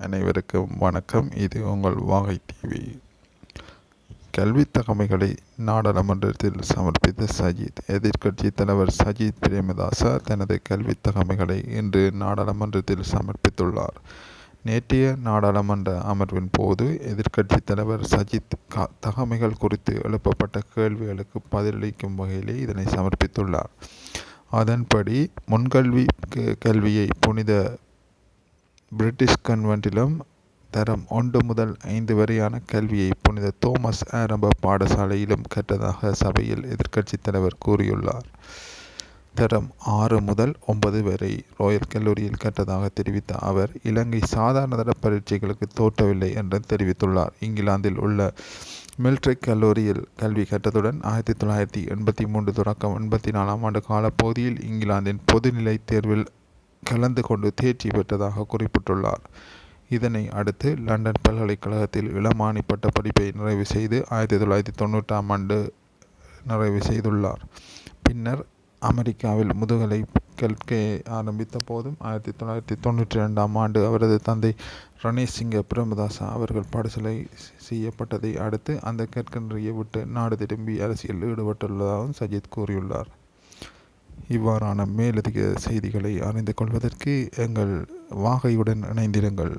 அனைவருக்கும் வணக்கம். இது உங்கள் வாகை டிவி. கல்வி தகமைகளை நாடாளுமன்றத்தில் சமர்ப்பித்த சஜித். எதிர்க்கட்சி தலைவர் சஜித் பிரேமதாச தனது கல்வி தகமைகளை இன்று நாடாளுமன்றத்தில் சமர்ப்பித்துள்ளார். நேற்றைய நாடாளுமன்ற அமர்வின் போது எதிர்க்கட்சி தலைவர் சஜித் தகமைகள் குறித்து எழுப்பப்பட்ட கேள்விகளுக்கு பதிலளிக்கும் வகையிலே இதனை சமர்ப்பித்துள்ளார். அதன்படி கல்வியை புனித பிரிட்டிஷ் கன்வென்ட்டிலும் தரம் 1 முதல் 5 வரையான கல்வியை புனித தோமஸ் ஆரம்ப பாடசாலையிலும் கற்றதாக சபையில் எதிர்க்கட்சி தலைவர் கூறியுள்ளார். தரம் 6 முதல் 9 வரை ராயல் கல்லூரியில் கற்றதாக தெரிவித்த அவர் இலங்கை சாதாரண தர பரீட்சைகளுக்கு தோற்றவில்லை என்று தெரிவித்துள்ளார். இங்கிலாந்தில் உள்ள மில்ட்ரிக் கல்லூரியில் கல்வி கற்றதுடன் 1983 தொடக்கம் 84 ஆண்டு காலப்பகுதியில் இங்கிலாந்தின் பொதுநிலை தேர்வில் கலந்து கொண்டு தேர்ச்சி பெற்றதாக குறிப்பிட்டுள்ளார். இதனை அடுத்து லண்டன் பல்கலைக்கழகத்தில் இளமானி பட்ட படிப்பை நிறைவு செய்து 1990 ஆண்டு நிறைவு செய்துள்ளார். பின்னர் அமெரிக்காவில் முதுகலை கற்க ஆரம்பித்த போதும் 1992 ஆண்டு அவரது தந்தை ரணேசிங்க பிரேமதாச அவர்கள் பாடசாலை செய்யப்பட்டதை அடுத்து அந்த கற்கன்றியை விட்டு நாடு திரும்பி அரசியல் ஈடுபட்டுள்ளதாகவும் சஜித் கூறியுள்ளார். இவ்வாறான மேலதிக செய்திகளை அறிந்து கொள்வதற்கு எங்கள் வாகையுடன் இணைந்திருங்கள்.